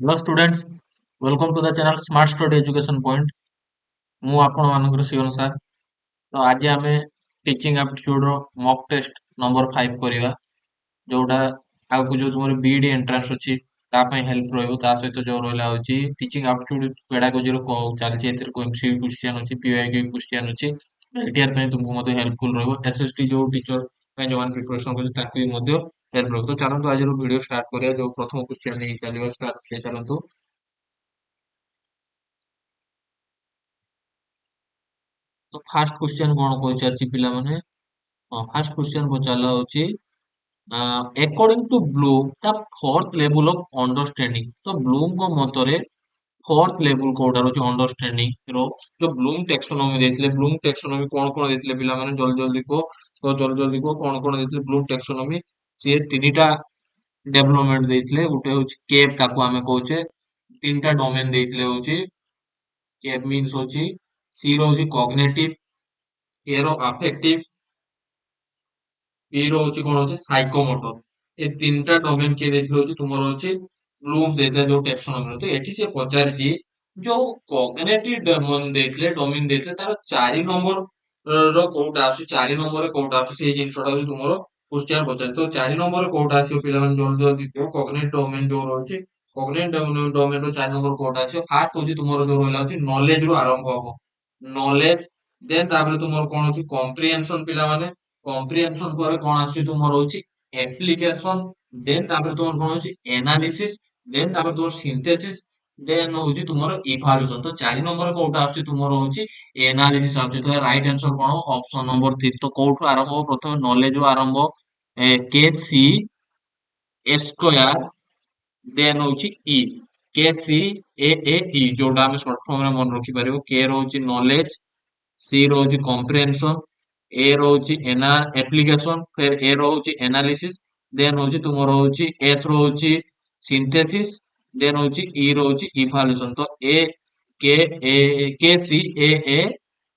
Hello students, welcome to the channel Smart Study Education Point. मु आपण मानकर Shivan sir. तो आज आम टीचिंग एप्टीट्यूड रो मॉक टेस्ट नंबर 5 करवा, जोटा आगु जो तुम बीडी एंट्रांस अच्छी हेल्प रहित जो रहा हूँ टीचिंग एप्टीट्यूड पेडागोजी चलती एमसीक्यू क्वेश्चन अच्छी पीवाईक्यू क्वेश्चन अच्छी एटीआर तुमको हेल्पफुल रहो एसएसटी जो टीचर जो प्रिपरेशन कर हेल्प रहो। तो चलते आज वीडियो स्टार्ट करिया जो प्रथम क्वेश्चन नहीं चलिए स्टार्ट चलतु। तो फास्ट क्वेश्चन कौन पचारि पिला माने। फास्ट क्वेश्चन पचारा होची according to Bloom the fourth level of understanding. तो ब्लूम को मतरे फोर्थ लेवल कोटा रोची अंडरस्टैंडिंग रो जो ब्लूम टेक्सोनॉमी देथिले। ब्लूम टेक्सोनॉमी कौन कौन देथिले पिला माने जल्दी जल्दी को। तो जल्दी जल्दी को कौन कौन देथिले ब्लूम टेक्सोनॉमी। से तीनटा डेवलपमेंट देथिले। गुटे होची केप ताको हमें कहूचे। तीनटा डोमेन देथिले होची। केप मींस होची सी रो होची कॉग्निटिव, ए रो अफेक्टिव, बी रो होची कोन होची साइकोमोटर। ए तीनटा डोमेन के देखलो होची तुमरो होची ब्लूम देथिले जो टेक्सोनॉमी। तो एठी से पचारची जो कॉग्निटिव डोमेन देथिले तार 4 नंबर रो कोउटा आसी। 4 नंबर रे कोउटा आसी से जिंसटा होची तुमरो क्वेश्चन पचार। तो 4 नंबर रे कोउटा आसी पिला मन जल्दी जल्दी को कॉग्निटिव डोमेन जो रहउची कॉग्निटिव डोमेन रो 4 नंबर कोउटा आसी। फास्ट होची तुमरो जो रहला होची नॉलेज रो आरंभ हबो। नॉलेज देन तापर तुमरो कोन होची कॉम्प्रिहेंशन पिला माने। कॉम्प्रिहेंशन पर कोन आसी तुमरो होची एप्लीकेशन। देन तापर तुमरो कोन होची एनालिसिस। देन तापर तुमरो सिंथेसिस। देन होची तुमरो इवैल्यूएशन। तो 4 नंबर कोउटा आसी तुमरो होची एनालिसिस आसी। तो राइट आंसर कोन हो ऑप्शन नंबर 3। तो कोउठु आरंभ हो प्रथम नॉलेज रो आरंभ के सी स्क्वायर देन होची ई के सी ए ई जोटा हम शॉर्ट फॉर्म रे मन रखि परिबो। के रो होची नॉलेज, सी रहुची कॉम्प्रिहेंशन, ए रहुची एना एप्लीकेशन, फिर ए रहुची एनालिसिस, देन होची तुमरो होची एस रहुची सिंथेसिस, देन होची ई रहुची इवैल्यूएशन। तो के सी ए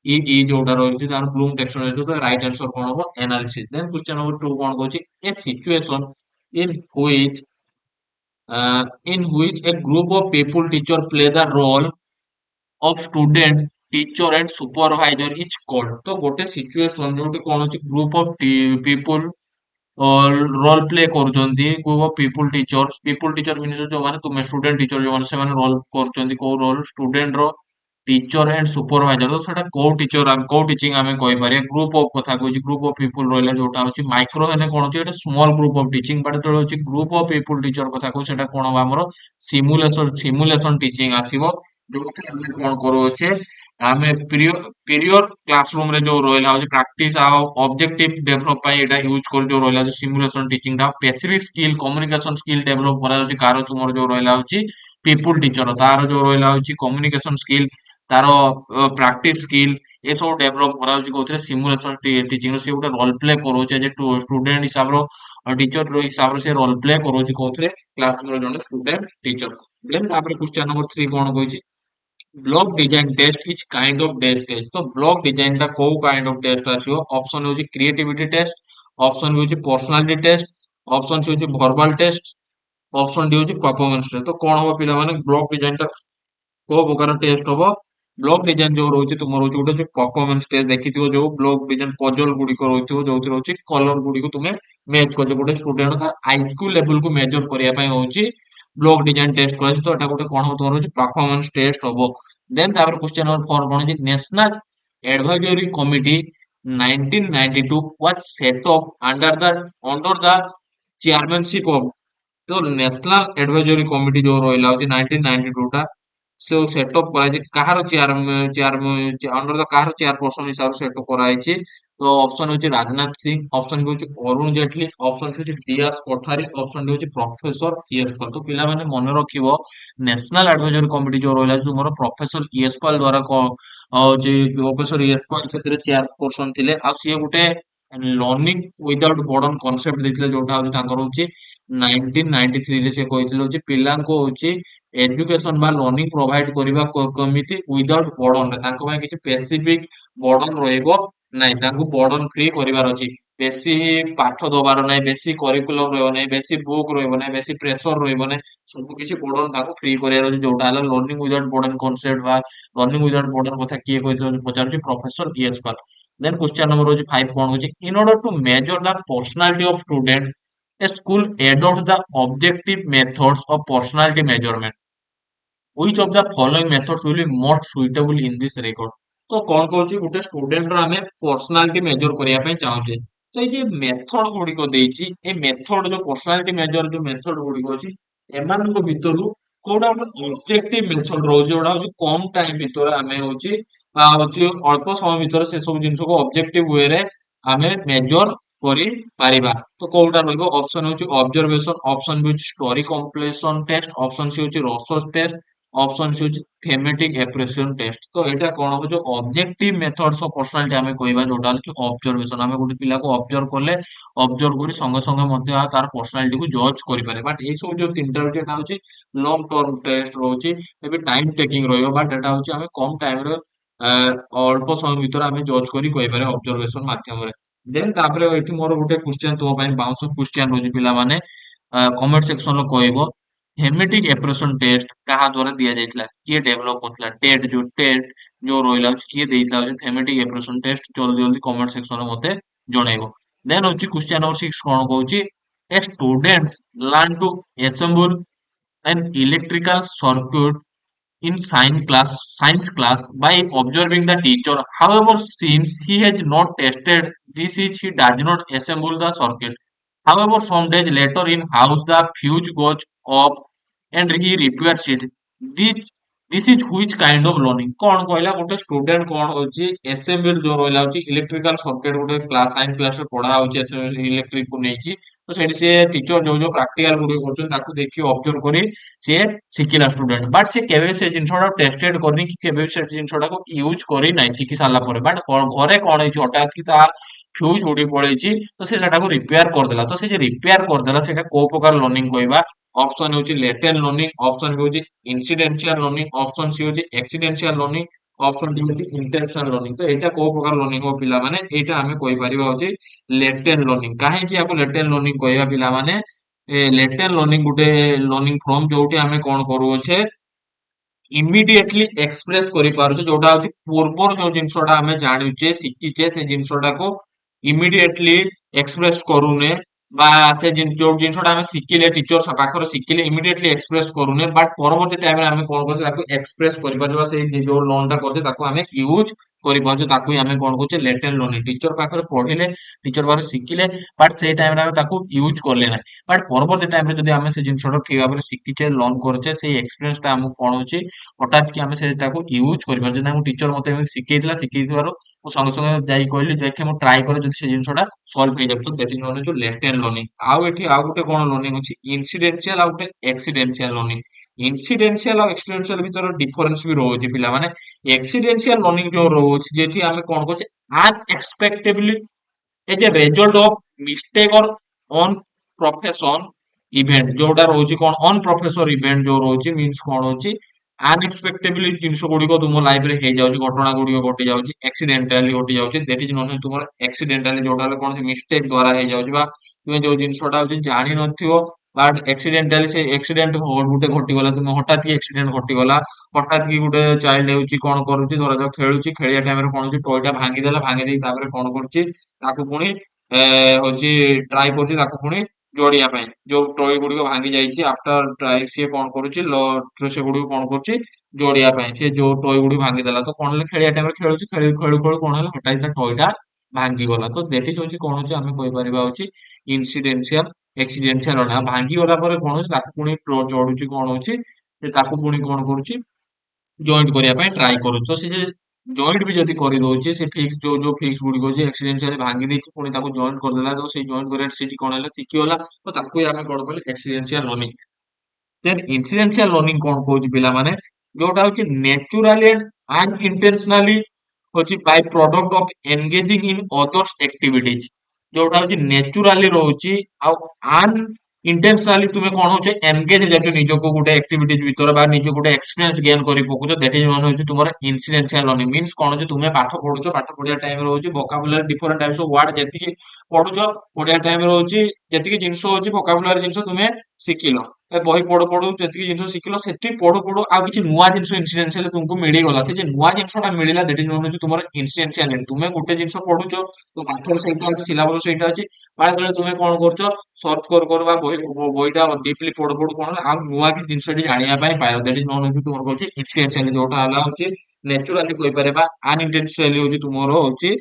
ई जोटा रहुची तार ब्लूम टेक्सोनॉमी। तो राइट आंसर कोन हो एनालिसिस। देन क्वेश्चन नंबर 2 कोन कहूची a situation in which a group of people teacher play the role of student teacher and supervisor is called. तो गोटे सिचुएशन जोटी कौन होची group of people role play करूचंती। Group of people teacher means जो माने तुमे स्टूडेंट टीचर जो माने से माने रोल करूचंती को रोल स्टूडेंट रो टीचर एंड सुपरवाइजर। तो सेटा को टीचर हम को टीचिंग हमें कहि पारे। ग्रुप ऑफ कथा कहूची ग्रुप ऑफ पीपल रोइला जोटा होची माइक्रो हेने कोन होची एटा small group of teaching. But तो होची ग्रुप ऑफ पीपल टीचर कथा कहू सेटा कोन हो हमरो सिमुलेशन टीचिंग आसीबो। जोटा हमें कोन करू होचे आमे पीरियड क्लासरूम रे जो रोइला होची प्रैक्टिस आ ऑब्जेक्टिव डेवलप पाई एटा यूज कर जो रोइला जो सिमुलेशन टीचिंग दा specific skill communication skill develop करा होची कार तुमरो जो रोइला होची पीपल टीचर तार जो रोइला होची कम्युनिकेशन स्किल तार प्रैक्टिस स्किल ये सब डेवलप करा होची कोथरे सिमुलेशन टीचिंग से गोटे रोल प्ले करोचे जे स्टूडेंट हिसाब रो टीचर रो हिसाब रो से रोल प्ले करोची कोथरे क्लासरूम रे जने स्टूडेंट टीचर। देन तापर क्वेश्चन नंबर 3 कोन कहूची block design test is kind of test. तो ब्लॉक डिजाइन टा को काइंड ऑफ टेस्ट आसीबो। ऑप्शन होची क्रिएटिविटी टेस्ट, ऑप्शन होची पर्सनालिटी टेस्ट, ऑप्शन होची वर्बल टेस्ट, ऑप्शन डी होची परफॉर्मेंस टेस्ट। तो कोन हो पिला माने ब्लॉक डिजाइन टा को प्रकार टेस्ट होबो। ब्लॉक डिजाइन जो रोची तुम रोची गोटे जो परफॉर्मेंस टेस्ट देखिथिबो जो ब्लॉक डिजाइन पजल गुडी को रोथिबो जोथि रोची कलर गुडी को तुमे मैच कर गोटे स्टूडेंट का आईक्यू लेवल को मेजर करिया पई होची ब्लॉक डिजाइन टेस्ट कराची। तो एटा गोटे कोन हो तोर होची परफॉर्मेंस टेस्ट होबो। देन तापर क्वेश्चन नंबर 4 कोन होची national advisory committee 1992 was set up under the chairmanship of. तो नेशनल एडवाइजरी कमिटी जो रहिला होची 1992 टा से सेटअप कराई कहार चेयर चेयर अंडर द कहार चेयरपर्सन हिसाब से सेटअप कराई। तो ऑप्शन होची राजनाथ सिंह, ऑप्शन होची अरुण जेटली, ऑप्शन होची डीएस कोठारी, ऑप्शन होची प्रोफेसर ईएस पॉल। तो पिला माने मन रखिबो नेशनल एडवाइजरी कमिटी जो रहला जो मोर प्रोफेसर ईएस पॉल द्वारा को जे प्रोफेसर ईएस पॉल सेतरे चेयरपर्सन थिले। आ सी गुटे लर्निंग विदाउट बर्डन कांसेप्ट देथिले जोटा होची तांकर होची 1993 रे से कहिथिले होची पिलांको होची एजुकेशन बा लर्निंग प्रोवाइड करिबा कमिटी विदाउट बर्डन तांको किछि स्पेसिफिक बर्डन रहइबो नै तांको बर्डन फ्री करिवार अछि। ବେଶୀ ପାଠ ଦବାର ନାହିଁ, ବେଶୀ କରିକୁଲମ ରହିବ ନାହିଁ, ବେଶୀ ବୁକ୍ ରହିବ ନାହିଁ, ବେଶୀ ପ୍ରେସର ରହିବ ନାହିଁ, ସବୁ କିଛି ବର୍ଡନ ତାକୁ ଫ୍ରି କରିବାର ଅଛି, ଯୋଉଟା ହେଲା ଲର୍ଣ୍ଣିଂ ୱିଦାଉଟ୍ ବର୍ଡନ କନସେପ୍ଟ ବା ଲର୍ଣ୍ଣିଂ ୱିଦାଉଟ୍ ବର୍ଡନ କଥା କିଏ କହିଥିଲେ ପଚାରୁଛି professor Yash Pal. Then question number ହଉଛି 5 କଣ ହଉଛି, in order to measure the personality of student a school adopt the objective methods of personality measurement. Which of the following methods will be most suitable in this record? तो कौन कौन गोटे student रो आमे personality major करिया पे चाहूचे, तो ये method गुड़िक देइछि a method जो पर्सनालिटी मेजर जो मेथड गुड़िक अछि एमानक भितरु कोडा ऑब्जेक्टिव मेथड रो जोडा होछि कम टाइम भितर आमे होछि होछि अल्प समय भितर से सब जिंस को ऑब्जेक्टिव वे रे आमे मेजर करि पारिबा। तो कोडा रहइबो ऑप्शन होछि ऑब्जर्वेशन, ऑप्शन बी होछि story completion test, option C होछि रसोस टेस्ट, ऑप्शन सी होछि थेमेटिक एप्रेसिएशन टेस्ट। तो एटा कोन हो जो ऑब्जेक्टिव मेथड्स ऑफ पर्सनालिटी हमें कहबा जोटा होछि ऑब्जर्वेशन, हमें गोटे पिला को ऑब्जर्व करले ऑब्जर्व करी संगे संगे मध्ये तार पर्सनालिटी को जज करि पारे। बट ए सब जो तीनटा होछि एटा होछि लॉन्ग टर्म टेस्ट रहउछि, एबे टाइम टेकिंग रहइबो, बट एटा होछि हमें कम टाइम रे अल्प समय भीतर हमें जज करी कहि पारे ऑब्जर्वेशन माध्यम रे। देन तापरे एठी मोर गोटे क्वेश्चन तुम पई बाउंस क्वेश्चन होछि पिला माने कमेंट सेक्शन रो कहइबो हेमेटिक एप्रेशन टेस्ट कहा द्वारा दिया जाइतला, किए डेवलप होतला, टेट जो रोइला किए देइतला हेमेटिक एप्रेशन टेस्ट, जल्दी जल्दी कमेंट सेक्शन में मते जणाइबो। देन होची क्वेश्चन नंबर 6 कोन कहूची, a students learn to assemble an electrical circuit in science class by observing the teacher. However, since he has not tested this is he does not assemble the circuit. However, some days later in house the fuse goes off and he repairs it. This is which kind of learning? कौन कहला गोटे student कौन होची assemble जो रहला होची electrical circuit गोटे class science class रे पढ़ा होची एसेंबल इलेक्ट्रिक को नेकी, तो सेठी से टीचर जो जो प्रैक्टिकल गुडी करछन ताकू देखि ऑब्जर्व करी से शिखिला स्टूडेंट, बट से केबे से जिनसटा टेस्टेड करनी कि केबे से जिनसटा को यूज करी नाही शिखि साला परे। बट घरे कोन होची हठात कि ता फ्यूज उडी पळेची, तो से सेटा को रिपेयर कर देला, तो से जे रिपेयर कर देला सेटा को प्रकार लर्निंग कहबा। ऑप्शन होची लेटेंट लर्निंग, ऑप्शन बी होची इंसिडेंशियल लर्निंग, ऑप्शन सी होची एक्सीडेंशियल लर्निंग, ऑप्शन डी होची इंटेंशनल लर्निंग। तो एटा को प्रकार लर्निंग हो पिला माने एटा हमें कहि परिबा होची लेटेंट लर्निंग। काहे कि आपको लेटेंट लर्निंग कहबा पिला माने latent learning Gute learning from जोटी हमें कोन करू छे इमिडिएटली एक्सप्रेस करि पारुछे, जोटा होची पूर्वर जो जिंसटा हमें जानिचे शिखिचे से जिंसटा को इमिडिएटली एक्सप्रेस करूने, बा से जो जिनसटा हमें शिखिले टीचर पाखर शिखिले इमिडिएटली एक्सप्रेस करूने, बट परवर्ती टाइम रे हमें कोन करछे ताको एक्सप्रेस करि परबा से जो लर्न टा करछे ताको हमें यूज करि पाछे, ताको हमें कोन करछे लेटेंट लर्निंग। टीचर पाखर पढिले टीचर पाखर शिखिले बट से टाइम रे हमें ताको यूज करले ना, बट परवर्ती टाइम रे जदि हमें से जिनसटा ठीक भाबरे शिखिचे लर्न करछे से एक्सपीरियंस टा हमको कोन होची हठात कि हमें सेटाको यूज करि पाछे ना, टीचर मते शिखैतला शिखैथिबारो ମୁଁ ସଙ୍ଗେ ସଙ୍ଗେ ଯାଇ କହିଲି ଦେଖେ ମୁଁ ଟ୍ରାଏ କରେ ଯଦି ସେ ଜିନିଷଟା ସଲ୍ଭ ହେଇଯାଉଛି, that is known as latent learning. ଆଉ ଏଠି ଆଉ ଗୋଟେ କଣ ଲର୍ନିଂ ଅଛି ଇନସିଡେନ୍ସିଆଲ ଆଉ ଗୋଟେ ଏକ୍ସିଡେନ୍ସିଆଲ ଲର୍ନିଂ। ଇନସିଡେନ୍ସିଆଲ ଆଉ ଏକ୍ସିଡେନ୍ସିଆଲ ଭିତରେ ଡିଫରେନ୍ସ ବି ରହୁଛି ପିଲାମାନେ। ଏକ୍ସିଡେନ୍ସିଆଲ ଲର୍ନିଂ ଯୋଉ ରହୁଛି ଯେଠି ଆମେ କଣ କରୁଛେ unexpectably as a result of mistake और ऑन प्रोफेशन इवेंट जोटा रोची कौन ऑन प्रोफेसर इवेंट जो रोची मींस कौन होची अनएक्सपेक्टेबली जिनिस गुड़िक तुम लाइफ रे हो जाउची घटना गुड़िक घटी जाउची एक्सीडेंटली घटी जाउची, दैट इज नॉट तुम एक्सीडेंटली जोटा कौन मिस्टेक द्वारा हो जाउची बा तुम जो जिनिसटा होची जानि नथियो बट एक्सीडेंटली से एक्सीडेंट गोटे घटी गला, तुम हठात ही एक्सीडेंट घटी गला, हठात की गोटे चाइल्ड होची कौन करूची धरा जाऊ खेलुची खेलिया टाइम रे कौन होची टॉयटा भांगी देला, भांगी देई तापर कौन करूची ताकू पुणी होची ट्राई करूची ताकू पुणी जोड़िया ପାଇଁ जो टॉय गुड़िक भांगी जाइए आफ्टर ट्राई सी कौन करुची से गुड़िक कौन करुची जोड़िया ପାଇଁ से जो टॉय गुड़ी भांगी देला, तो कौन खेलिया टाइम खेलुची खेलु खेलु खेलु कौन होला हटाई टॉयटा भांगी गला। तो दैट इज होची कौन होची आमे कहि परिबा होची इनसिडेंशियल एक्सीडेंशियल ना भांगी गला पर कौन होची ताकू पुणी जोड़ुची कौन होची से ताकू पुणी कौन करुची जॉइंट करिया ପାଇଁ ट्राई करू, तो से जे जॉइंट भी जदि करि दउची से फिक्स जो जो फिक्स गुडी को जे एक्सीडेंशियल भांगी देछि पुणी ताको जॉइंट कर देला, तो से जॉइंट करे सेठी कोन होला सिखि होला, तो ताको यामे कोन कहले accidental learning. Then incidental learning कोन कहउची पिला माने जोटा होची नेचुरली एंड अनइंटेंशनली होची by product of engaging in others activities, जोटा होची नेचुरली रहउची आ इंटेंशनली तुम्हें कौन होचे एंगेज जाचो निजको गुटे एक्टिविटीज भीतर बा निजको गुटे एक्सपीरियंस गेन करी पकुचो दैट इज वन होची तुमर इंसिडेंशियल लर्निंग मींस कौन होची तुम्हें पाठ पढुचो पाठ पढिया टाइम रे होची vocabulary different types of word जेतिकी पढुचो पढिया टाइम रे होची जेतिकी जिंस होची वोकैबुलरी जिंस तुम्हें शिखिलो ए बही पढु पढु जेतिकी जिंस शिखिलो सेति पढु पढु आ किछि नुवा जिंस इंसिडेंशियल तुमको मिली गला से जे नुवा जिंसटा मिलिला दैट इज वन होची तुमर इंसिडेंशियल तुम्हें गुटे जिंस पढुचो तो पाठर सहित अछि सिलेबस सहित अछि मान तळे तुम्हें कोन करचो सर्च कर बा বইটা ডিপলি পড়ୁ পড়ୁ କଣ ହେଲା ଆଉ ନୂଆ କିଛି ଜିନିଷଟି ଜାଣିବା ପାଇଁ ପାଇଲ ଦେଟ ଇଜ ନୋନ୍ ହଉଛି ତୁମର କହୁଛି ଇନଫ୍ଲୁଏନ୍ସିଆଲି ଯୋଉଟା ହେଲା ହଉଛି ନ୍ୟାଚୁରାଲି କହିପାରିବା ଅନଇଣ୍ଟେନସନାଲି ହଉଛି ତୁମର ହଉଛି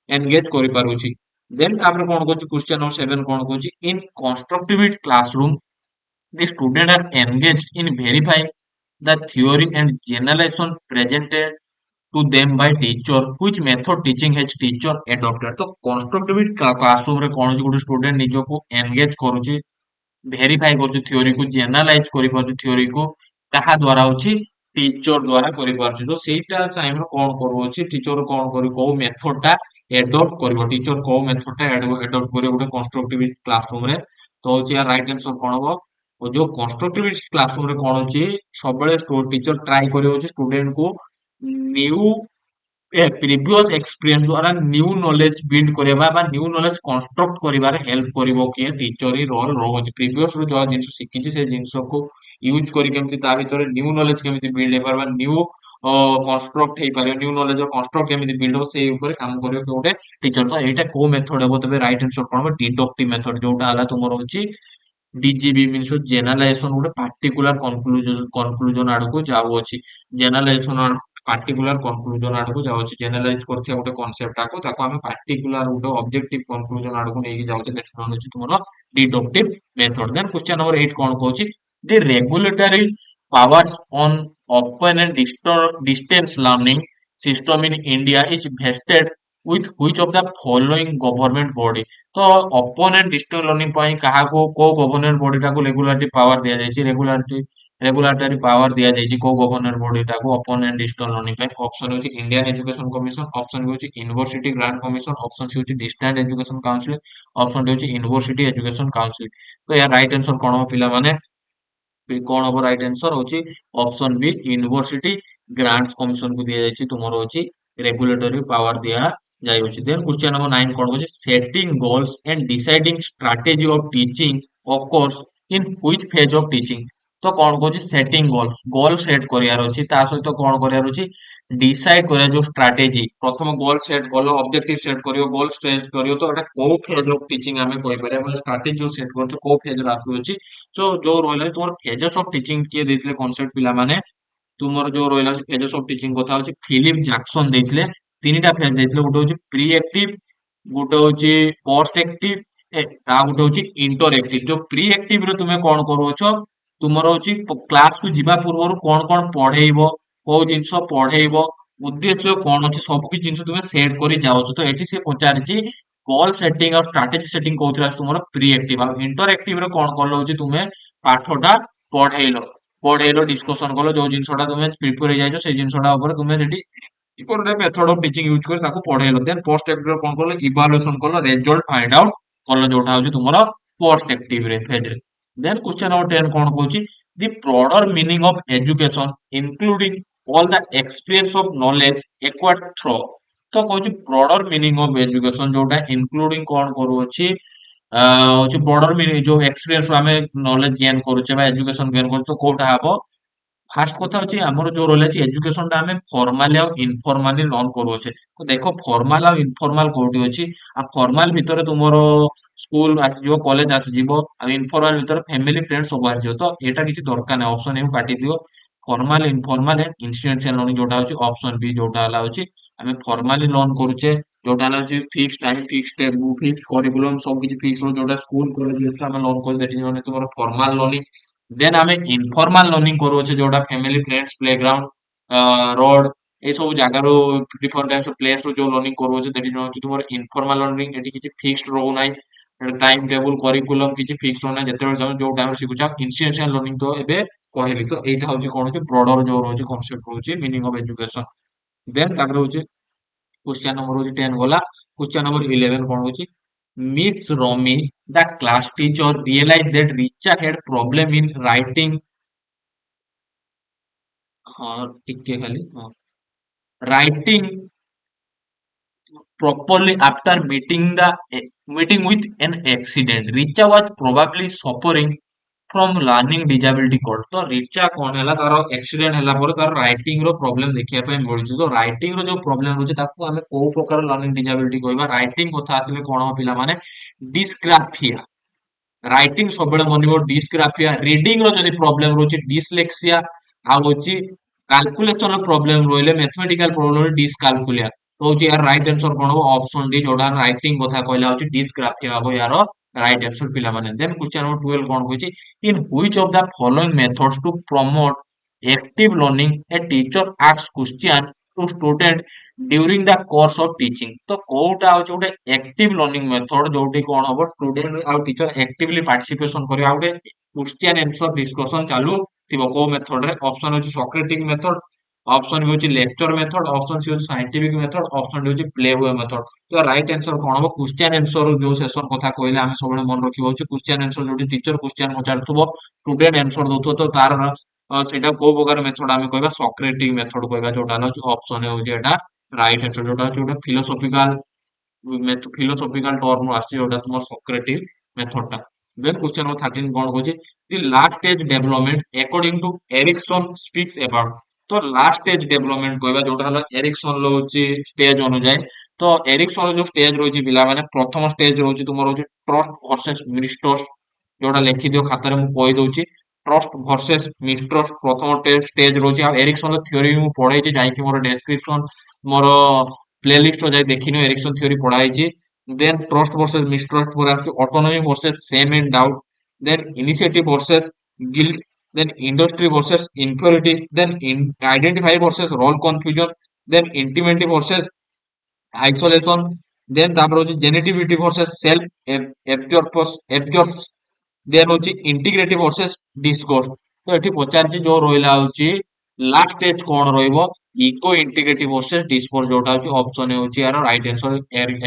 ଏନଗେଜ କରିପାରୁଛି ଦେନ୍ ତାପରେ କଣ କହୁଛି କ୍ୱେଶ୍ଚନ ନମ୍ବର 7 କଣ କହୁଛି ଇନ କନଷ୍ଟ୍ରକ୍ଟିଭ classroom the student are engaged in verifying the theory and generalization presented to them by teacher which method teaching has teacher adopted तो constructive classroom रे कौन गोटे स्टूडेंट निजको एंगेज करूची भेरीफाई करूची थ्योरी को जेनालाइज करि पारुची थ्योरी को कहा द्वारा होची टीचर द्वारा करि पारुची तो सेटा टाइम रो कोन करू होची टीचर कोन करी को मेथड टा एडॉप्ट करबो टीचर को मेथड टा एडॉप्ट करियो गोटे कंस्ट्रक्टिव क्लासरूम रे तो होची यार राइट आंसर कोन हो और जो कंस्ट्रक्टिव क्लासरूम रे कोन होची सबले टीचर ट्राई करियो होची स्टूडेंट को न्यू प्रीवियस एक्सपीरियंस द्वारा न्यू नॉलेज बिल्ड करबा बा न्यू नॉलेज कंस्ट्रक्ट करिबारे हेल्प करिवो कि टीचर ही रोल रहउची प्रीवियस रो जो जिंस सिखिची से जिंस को यूज करी केमति ता भीतर न्यू नॉलेज केमति बिल्ड हे परबा न्यू कंस्ट्रक्ट हे पारे न्यू नॉलेज और कंस्ट्रक्ट केमति बिल्ड हो से ऊपर काम करियो गोटे टीचर तो एटा को मेथड हेबो तबे राइट आंसर कोन डिडक्टिव मेथड जोटा हला तुमर होची डीजीबी मीन्स जेनरलाइजेशन गोटे पार्टिकुलर कंक्लूजन आडको जाउ अछि जेनरलाइजेशन पार्टिकुलर कंक्लूजन आडको जाउ अछि जेनरलाइज करथिया गोटे कांसेप्ट आको ताको हम पार्टिकुलर गोटे ऑब्जेक्टिव कंक्लूजन आडको नेकी जाउ अछि दैट नॉन अछि तुमरो deductive method then question number 8 कोन कहउछि the regulatory powers on open and distance learning system in India is vested with which of the following government body तो ओपन एंड डिस्टेंस लर्निंग ପାଇଁ କାହାକୁ କୋଉ government body ଟାକୁ ରେଗୁଲାଟରୀ power ଦିଆଯାଇଛି ରେଗୁଲାଟରୀ power ଦିଆଯାଇଛି କୋଉ ଗଭର୍ଣ୍ଣମେଣ୍ଟ ବଡି ଟାକୁ ଓପନ ଏଣ୍ଡ ଡିଷ୍ଟାନ୍ସ ଲର୍ନିଂ ପାଇଁ ଅପସନ ହେଉଛି ଇଣ୍ଡିଆନ ଏଜୁକେସନ କମିଶନ ଅପସନ ହେଉଛି university grant commission option C ହେଉଛି distance education council option D ହେଉଛି ୟୁନିଭର୍ସିଟି ଏଜୁକେସନ କାଉନସିଲ ତ ଏହା ରାଇଟ ଆନ୍ସର କଣ ହବ ପିଲାମାନେ कौन हम राइट आंसर होची option B university grants commission को दिया जायछि तुमरो होची रेगुलेटरी पावर दिया जाय होची देन क्वेश्चन नंबर 9 कोन होची setting goals and deciding strategy of teaching of course in which phase of teaching तो कौन कहूची सेटिंग गोल्स गोल सेट करियार होची ता सहित कोन करियार होची डिसाइड करिया जो स्ट्रेटजी प्रथम गोल सेट करलो ऑब्जेक्टिव सेट करियो गोल सेट करियो तो एटा को फेज ऑफ टीचिंग हमें कहि पारे मतलब स्ट्रेटजी जो सेट करछो को फेज रा आसु होची जो जो रोइला तुमर फेजेस ऑफ टीचिंग किए देथिले कांसेप्ट पिला माने तुमर जो रोइला फेजेस ऑफ टीचिंग कथा होची फिलिप जैक्सन देथिले तीनटा फेज देथिले गोटे होची प्री एक्टिव गोटे होची पोस्ट एक्टिव आ गोटे होची इंटर एक्टिव जो प्री एक्टिव रे तुमे कोन करूछो तुमर होची क्लास को जिबा पूर्व कोन कोन पढेइबो को जिंस पढेइबो उद्देश्य कोन अछि सब कि जिंस तुमे सेट करि जाउछो तो एटी से पचारछि गोल सेटिंग और स्ट्रेटजी सेटिंग कोथरा तुमर प्री एक्टिव और इंटर एक्टिव रे कोन करलो होची तुमे पाठटा पढेइलो पढेइलो डिस्कशन कलो जो जिंसटा तुमे प्रिपेयर हो जाइछो से जिंसटा ऊपर तुमे जेटी ଗୋଟେ ମେଥଡ ଅଫ ଟିଚିଂ ୟୁଜ କରି ତାକୁ ପଢେଇଲ ଦେନ୍ ପୋଷ୍ଟ ଆକ୍ଟିଭ ରେ କଣ କଲ ଇଭାଲୁଏସନ କଲ ରେଜଲ୍ଟ ଫାଇंड आउट କଲ ଯୋଉଟା ହଉଛି ତୁମର ପୋଷ୍ଟ ଆକ୍ଟିଭ ରେ ଫେଜ ରେ ଦେନ୍ କ୍वेଶ୍ଚନ नंबर 10 କଣ କହୁଛି the broader meaning of education including all the experience of knowledge acquired through ତ କହୁଛି ବ୍ରଡର ମିନିଂ ଅଫ ଏଜୁକେସନ ଯୋଉଟା ଇନକ୍ଲୁଡିଂ କଣ କରୁଅଛି ହଉଛି ବ୍ରଡର ମିନିଂ ଯୋଉ ଏକ୍ସପିରିଏନ୍ସ ଆମେ ନଲେଜ ଗେନ୍ କରୁଛେ ବା ଏଜୁକେସନ ଗେନ୍ କରୁଛେ କୋଉଟା ହବ फास्ट कथा होची हमर जो रोल अछि एजुकेशन टा हमें फॉर्मली और इनफॉर्मली लर्न करू अछि तो देखो फॉर्मल और इनफॉर्मल कोठी अछि आ फॉर्मल भीतर तुमरो स्कूल आसी जिवो कॉलेज आसी जिवो आ इनफॉर्मल भीतर फैमिली फ्रेंड्स सब आसी जिवो तो एटा किछि दरकार नै ऑप्शन ए काटी दियो formal informal and institutional learning जोटा होची ऑप्शन बी जोटा हला होची हमें फॉर्मली लर्न करूचे जोटा हला होची fix time fix table fix curriculum सब किछि फिक्स हो जोटा स्कूल कॉलेज हमें लर्न कर देठी जोने तुम्हारा फॉर्मल लर्निंग देन आम इनफॉर्मल लर्निंग करूचे जोटा फैमिली फ्रेंड्स प्लेग्राउंड रोड ए सब जगार डिफरेंट टाइप्स ऑफ प्लेस रो जो लर्निंग करूचे देटी जो तुमर इनफॉर्मल लर्निंग एटी किछि फिक्स्ड रहू नै टाइम टेबल करिकुलम किछि फिक्स रहू नै जते बेर जो टाइम रे सिखुचा इंस्टीट्यूशनल लर्निंग तो एबे कहली तो एटा होची कोन होची ब्रॉडर जो रहउची कांसेप्ट रहउची मीनिंग ऑफ एजुकेशन देन तापर होची क्वेश्चन नंबर होची 10 गला क्वेश्चन नंबर 11 कोन होची Miss Romy, the class teacher, realized that Richa had problem in writing. हाँ ठीक है खाली हाँ writing properly after meeting with an accident. Richa was probably suffering from learning disability code. तो रिचा कौन है तार एक्सीडेंट है तार राइटिंग रो प्रॉब्लम देखिया पे मिलुଛି तो राइटिंग रो जो प्रॉब्लम होची ताको हमें को प्रकार लर्निंग डिसेबिलिटी कहबा राइटिंग कथा आसिले कोन हो पिला माने डिस्ग्राफिया राइटिंग सबବେଳେ ମନିବ डिस्ग्राफिया रीडिंग रो जदी प्रॉब्लम रोची डिसलेक्सिया आ होची कैलकुलेशन रो प्रॉब्लम रोइले मैथमेटिकल प्रॉब्लम रो डिसकैलकुलिया तो होची यार राइट आंसर कोन हो ऑप्शन डी जोडा राइटिंग कथा कहला होची डिस्ग्राफिया हबो यार राइट आंसर पिला माने देन क्वेश्चन नंबर 12 कोन होची in which of the following methods to promote active learning a teacher asks question to student during the course of teaching तो कोउटा होची गोटे एक्टिव लर्निंग मेथड जोटी कोन हबो स्टूडेंट आ टीचर एक्टिवली पार्टिसिपेशन करियो आ गोटे क्वेश्चन आंसर डिस्कशन चालू थिबो को मेथड रे ऑप्शन होची सॉक्रेटिक मेथड ऑप्शन बी होची लेक्चर मेथड ऑप्शन सी होची साइंटिफिक मेथड ऑप्शन डी होची प्ले वे मेथड तो राइट आंसर कोन हबो क्वेश्चन आंसर जो सेशन कथा कहले हम सबले मन रखिबो होची क्वेश्चन आंसर जोटी टीचर क्वेश्चन पचारथबो स्टूडेंट आंसर दउथो तो तार सेटा को प्रकार मेथड आमे कहबा सॉक्रेटिक मेथड कहबा जोटा होची ऑप्शन ए होची एटा राइट आंसर जोटा होची गोटे फिलोसॉफिकल टर्म आसी जोटा तुम सॉक्रेटिक मेथड टा देन क्वेश्चन नंबर 13 कोन होची the last stage development according to Erikson speaks about तो लास्ट स्टेज डेवलपमेंट कहबा जोटा हला एरिक्सन लो होची स्टेज अनुଯାয়ী तो एरिक्सन जो स्टेज रोची पिला माने प्रथम स्टेज रोची तुमरो होची ट्रस्ट वर्सेस मिस्ट्रस्ट जोटा लिखि दियो खातारे मु कहि दउची ट्रस्ट वर्सेस मिस्ट्रस्ट प्रथम स्टेज रोची आ एरिक्सन रो थ्योरी मु पढाई जाई कि मोर डेस्क्रिप्शन मोर प्लेलिस्ट रो जाई देखिनो एरिक्सन थ्योरी पढाई देन ट्रस्ट वर्सेस मिस्ट्रस्ट पर आछी autonomy versus shame and doubt then initiative versus guilt then industry versus inferiority then identify versus role confusion then intimacy versus isolation then तापर होची generativity versus self absorption then होची integrative versus discourse तो एठी पचारची जो रोइला होची last stage कोन रोइबो इको इंटीग्रेटिव वर्सेस डिस्कोर्स जोटा होची ऑप्शन ए होची यार right answer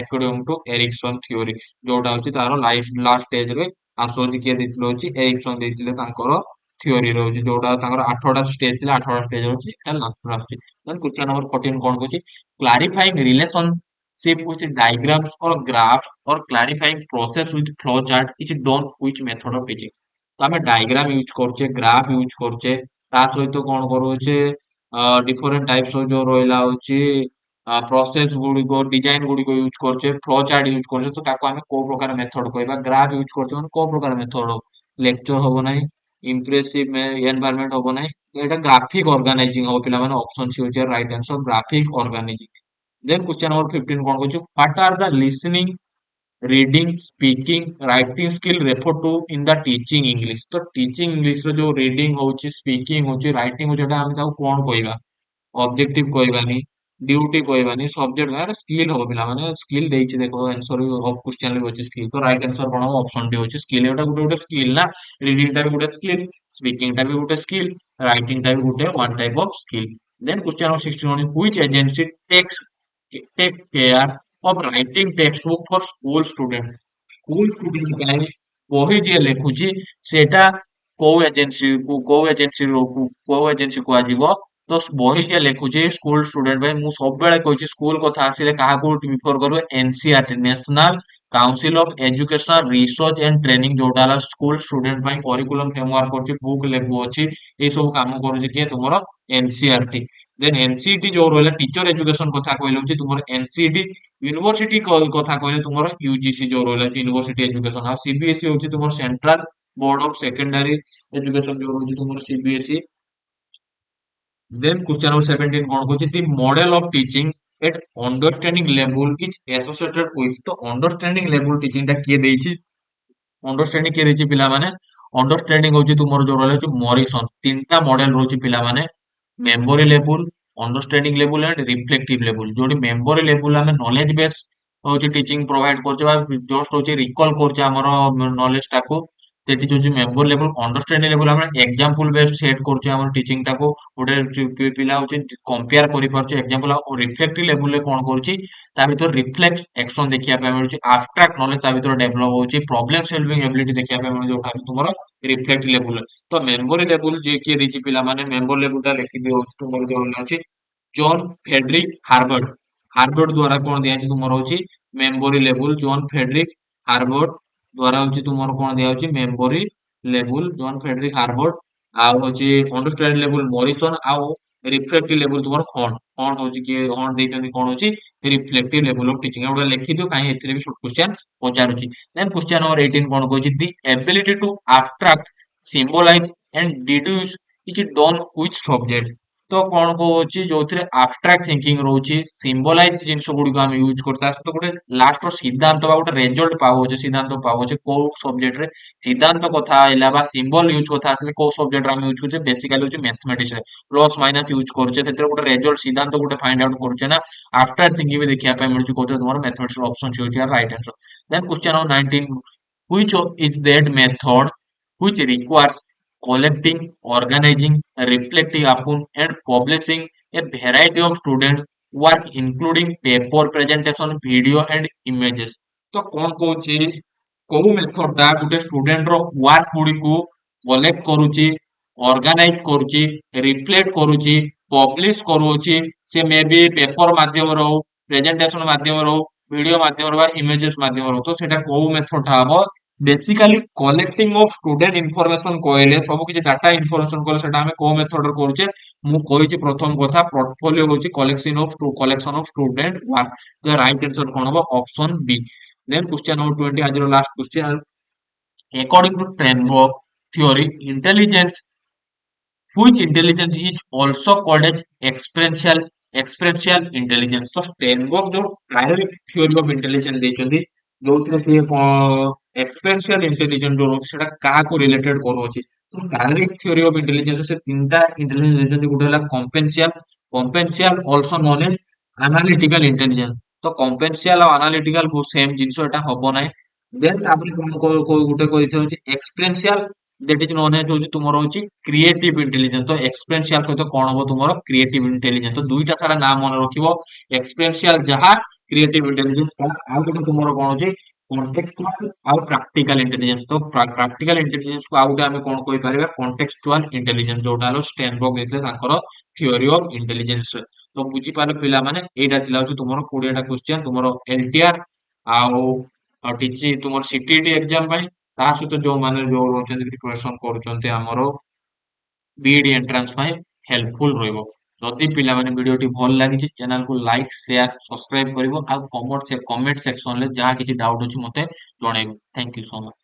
according to Ericsson theory जोटा होची तारो लास्ट स्टेज रे आंसर जी के दिथिलो होची एरिक्सन दिथिले तांकर थ्योरी रे होची जोटा तांकर 8टा स्टेज थिला 8टा स्टेज होची एटा लास्ट आस्ती देन क्वेश्चन नंबर 14 कोन होची clarifying relationship with diagrams or graph or clarifying process with flow chart is done which method of teaching तो आमे डायग्राम यूज करछे ग्राफ यूज करछे ता सहित कोन करूछे डिफरेंट टाइप्स ऑफ जो रोइला होची प्रोसेस गुडी को डिजाइन गुडी को यूज करछे फ्लो चार्ट यूज करछे तो ताको आमे को प्रकार मेथड कहबा ग्राफ यूज करछे माने को प्रकार मेथड लेक्चर होबो नै इंप्रेसिव में एनवायरनमेंट होबो नै एटा ग्राफिक ऑर्गेनाइजिंग हो पिला माने ऑप्शन सी होची right answer graphic organizing then question number 15 कोन कहू what are the listening reading speaking writing skill refer to in the teaching English तो टीचिंग इंग्लिश रो जो रीडिंग होची स्पीकिंग होची राइटिंग होची एटा हम ताको कोन कहबा ऑब्जेक्टिव कहबानी ड्यूटी कहबानी सब्जेक्ट माने स्किल हो पिला माने स्किल देइछि देखो आंसर ऑफ क्वेश्चन ले होची स्किल तो राइट आंसर कोन ऑप्शन डी होची स्किल एटा गुटे गुटे स्किल ना रीडिंग टा भी गुटे स्किल स्पीकिंग टा भी गुटे स्किल राइटिंग टा भी गुटे one type of skill then question number 16 which agency take care of writing textbook for school student ପାଇଁ ବହି ଯିଏ ଲେଖୁଛି ସେଟା କୋଉ ଏଜେନ୍ସି କୁହାଯିବ ତ ବହି ଯିଏ ଲେଖୁଛି ସ୍କୁଲ ଷ୍ଟୁଡେଣ୍ଟ ପାଇଁ ମୁଁ ସବୁବେଳେ କହିଛି ସ୍କୁଲ କଥା ଆସିଲେ କାହାକୁ ପ୍ରିଫର କରିବେ NCERT national council of educational research and training ଯୋଉଟା ହେଲା ସ୍କୁଲ ଷ୍ଟୁଡେଣ୍ଟ ପାଇଁ କରିକୁଲମ ଫ୍ରେମୱାର୍କ କରୁଛି ବୁକ୍ ଲେଖୁ ଅଛି ଏଇ ସବୁ କାମ କରୁଛି କିଏ ତୁମର ଏନସିଆରଟି देन एनसीईटी जो रहला टीचर एजुकेशन कथा कहले होची तुमर एनसीईटी यूनिवर्सिटी कथा कहले तुमर यूजीसी जो रहला यूनिवर्सिटी एजुकेशन आ सीबीएसई होची तुमर central board of secondary education जो होची तुमर सीबीएसई देन क्वेश्चन नंबर 17 कोन कहूची the model of teaching at understanding level is associated with तो अंडरस्टैंडिंग लेवल टीचिंग ता किए देइची अंडरस्टैंडिंग किए देइची पिला माने अंडरस्टैंडिंग होची तुमर जो रहला छु मॉरिसन तीनटा मॉडल रोची पिला माने memory level understanding level and reflective level जोडी मेमोरी लेवल हमें नॉलेज बेस होची टीचिंग प्रोवाइड करछे बा जस्ट होची रिकॉल करछे हमर नॉलेज टाको ସେଠି ଯୋଉ ମେମ୍ବର ଲେଭଲ ଅଣ୍ଡରଷ୍ଟାଣ୍ଡିଂ ଲେଭଲ ଆମେ ଏକ୍ସାମ୍ପଲ ବେସ୍ଡ ସେଟ୍ କରୁଛେ ଆମର ଟିଚିଂ ଟାକୁ ଗୋଟେ ପିଲା ହଉଛି କମ୍ପେୟାର କରିପାରୁଛେ ଏକ୍ସାମ୍ପଲ ଆଉ ରିଫ୍ଲେକ୍ଟିଭ ଲେଭେଲରେ କଣ କରୁଛି ତା ଭିତରେ ରିଫ୍ଲେକ୍ଟ ଆକ୍ସନ ଦେଖିବା ପାଇଁ ମିଳୁଛି ଆବଷ୍ଟ୍ରାକ୍ଟ ନଲେଜ ତା ଭିତରେ ଡେଭଲପ ହଉଛି ପ୍ରୋବ୍ଲେମ ସଲଭିଂ ଏବିଲିଟି ଦେଖିବା ପାଇଁ ମିଳୁଛି ଯୋଉଟା ତୁମର ରିଫ୍ଲେକ୍ଟିଭ ଲେଭେଲ ତ ମେମ୍ବରୀ ଲେଭେଲ ଯିଏ କିଏ ଦେଇଛି ପିଲାମାନେ ମେମ୍ବର ଲେଭେଲ ଟା ଲେଖିଦିଅଉଛି ତୁମର ଯୋଉ ଅଛି ଜନ୍ ଫେଡରିକ ହାର୍ବର୍ଡ ହାର୍ବର୍ଡ ଦ୍ଵାରା କଣ ଦିଆଯାଇଛି ତୁମର ହଉଛି ମେମ୍ବରୀ ଲେଭେଲ ଜନ୍ ଫେଡରିକ ହାର୍ବର୍ଡ ଦ୍ଵାରା ହଉଛି ତୁମର କଣ ଦିଆଯାଉଛି ମେମ୍ବରୀ ଲେଭେଲ ଜନ୍ ଫେଡରିକ ହାର୍ବର୍ଡ ଆଉ ହଉଛି ଅଣ୍ଡରଷ୍ଟାଣ୍ଡିଂ ଲେଭେଲ ମରିସନ ଆଉ ରିଫ୍ଲେକ୍ଟିଭ ଲେଭେଲ ତୁମର ହଣ୍ଟ ହଉଛି କିଏ ହଣ୍ଟ ଦେଇଛନ୍ତି କଣ ହଉଛି ରିଫ୍ଲେକ୍ଟିଭ ଲେଭେଲ ଅଫ ଟିଚିଂ ଏଗୁଡା ଲେଖିଦିଅ କାହିଁ ଏଥିରେ ବି କ୍ୱେଶ୍ଚନ ପଚାରୁଛି ଦେନ୍ କ୍ୱେଶ୍ଚନ ନମ୍ବର 18 କଣ କହୁଛି the ability to abstract symbolize and deduce is done which subject ତ କଣ କହୁଛି ଯୋଉଥିରେ ଆବଷ୍ଟ୍ରାକ୍ଟ ଥିଙ୍କିଙ୍ଗ ରହୁଛି ସିମ୍ବଲାଇଜ ଜିନିଷ ଗୁଡିକ ଆମେ ୟୁଜ କରୁଛୁ ତା ସହିତ ଗୋଟେ ଲାଷ୍ଟ ର ସିଦ୍ଧାନ୍ତ ବା ଗୋଟେ ରେଜଲ୍ଟ ପାଉଛେ ସିଦ୍ଧାନ୍ତ ପାଉଛେ କୋଉ ସବଜେକ୍ଟ ରେ ସିଦ୍ଧାନ୍ତ କଥା ଆଇଲା ବା ସିମ୍ବଲ ୟୁଜ କଥା ଆସିଲେ କୋଉ ସବଜେକ୍ଟ ରେ ଆମେ ୟୁଜ କରୁଛେ ବେସିକାଲି ହଉଛି ମ୍ୟାଥମେଟିକ୍ସ ରେ ପ୍ଲସ ମାଇନସ ୟୁଜ କରୁଛେ ସେଥିରେ ଗୋଟେ ରେଜଲ୍ଟ ସିଦ୍ଧାନ୍ତ ଗୋଟେ ଫାଇଣ୍ଡ ଆଉଟ କରୁଛେ ନା ଆବଷ୍ଟ୍ରାକ୍ଟ ଥିଙ୍କିଙ୍ଗ ବି ଦେଖିବା ପାଇଁ ମିଳୁଛି କୋଉଥିରେ ତୁମର ମ୍ୟାଥମେଟିକ୍ସ ଅପସନ ହେଉଛି right answer then question number 19 which is that method which requires collecting, organizing, reflecting upon, and publishing a variety of student work including paper presentation, video and images. ତ କଣ କହୁଛି କୋଉ ମେଥଡ ଟା ଗୋଟେ student ର work ଗୁଡିକୁ collect କରୁଛି organise କରୁଛି ରିଫ୍ଲେକ୍ଟ କରୁଛି ପବ୍ଲିଶ କରୁଛି ସେ ମେ ବି ପେପର ମାଧ୍ୟମରେ ହଉ ପ୍ରେଜେଣ୍ଟେସନ ମାଧ୍ୟମରେ ହଉ ଭିଡିଓ ମାଧ୍ୟମରେ ବା ଇମେଜେସ ମାଧ୍ୟମରେ ହଉ ତ ସେଇଟା କୋଉ ମେଥଡ ଟା ହବ basically collecting of student information କହିଲେ ସବୁ କିଛି ଡାଟା ଇନଫରମେସନ କହିଲେ ସେଟା ଆମେ କୋଉ ମେଥଡରେ କରୁଛେ ମୁଁ କହିଛି ପ୍ରଥମ କଥା ପୋର୍ଟଫୋଲିଓ ହଉଛି collection of student work right answer କଣ ହବ ଅପସନ ବି ଦେନ୍ କ୍ୱେଶ୍ଚନ ନମ୍ବର 20 ଆଜିର last question according to Trenberg theory intelligence which intelligence is also called as experiential intelligence ତ ଷ୍ଟେନବର୍ଗ ଯୋଉ ପ୍ରାୟୋରିକ theory of intelligence ଦେଇଛନ୍ତି ଯୋଉଥିରେ ସିଏ experiential intelligence ଯୋଉ ରହୁଛି ସେଟା କାହାକୁ ରିଲେଟେଡ କରୁଅଛି ତ ପ୍ରାୟୋରିକ theory of intelligence ସେ ତିନିଟା intelligence ଦେଇଛନ୍ତି ଗୋଟେ ହେଲା କମ୍ପେନ୍ସିଆଲ also known as analytical intelligence ତ କମ୍ପେନ୍ସିଆଲ ଆଉ analytical ସେମ ଜିନିଷ ଏଟା ହବ ନାହିଁ ଦେନ୍ ତାପରେ ଗୋଟେ କହିଥାଉଛି experiential that is known as ହଉଛି ତୁମର ହଉଛି କ୍ରିଏଟିଭ ଇଣ୍ଟେଲିଜେନ୍ସ ତ ଏକ୍ସପେରିଏନ୍ସିଆଲ ସହିତ କଣ ହବ ତୁମର କ୍ରିଏଟିଭ ଇଣ୍ଟେଲିଜେନ୍ସ ତ ଦୁଇଟା ସାରା ନାଁ ମନେ ରଖିବ ଏକ୍ସପେରିଏନ୍ସିଆଲ ଯାହା କ୍ରିଏଟିଭ ଇଣ୍ଟେଲିଜେନ୍ସ ଆଉ ଗୋଟେ ତୁମର କଣ ହଉଛି କଣ୍ଟେକ୍ସଚୁଆଲ ଆଉ ପ୍ରାକ୍ଟିକାଲ ଇଣ୍ଟେଲିଜେନ୍ସ ତ ପ୍ରାକ୍ଟିକାଲ ଇଣ୍ଟେଲିଜେନ୍ସ କୁ ଆଉ ଗୋଟେ ଆମେ କଣ କହିପାରିବା କଣ୍ଟେକ୍ସଚୁଆଲ ଇଣ୍ଟେଲିଜେନ୍ସ ଯୋଉଟା ହେଲା ଷ୍ଟେନବର୍ଗ ଦେଇଥିଲେ ତାଙ୍କର ଥିଓରି ଅଫ ଇଣ୍ଟେଲିଜେନ୍ସ ତ ବୁଝିପାରିଲ ପିଲାମାନେ ଏଇଟା ଥିଲା ହଉଛି ତୁମର 20ଟା କ୍ୱେଶ୍ଚନ ତୁମର ଏଲଟିଆର ଆଉ ଆଉ ଟିଚି ତୁମର ସିଟିଇଟି ଏକ୍ଜାମ ପାଇଁ ତା ସହିତ ଯୋଉମାନେ ଯୋଉ ରହୁଛନ୍ତି ପ୍ରିପାରେସନ କରୁଛନ୍ତି ଆମର ବିଇଡି ଏଣ୍ଟ୍ରାନ୍ସ ପାଇଁ ହେଲ୍ପଫୁଲ ରହିବ ଯଦି ପିଲାମାନେ ଭିଡିଓଟି ଭଲ ଲାଗିଛି ଚ୍ୟାନେଲକୁ ଲାଇକ୍ ସେୟାର ସବସ୍କ୍ରାଇବ କରିବ ଆଉ କମେଣ୍ଟ ସେକ୍ସନରେ ଯାହା କିଛି ଡାଉଟ ଅଛି ମତେ ଜଣେଇବ ଥ୍ୟାଙ୍କ ୟୁ ସୋ ମଚ୍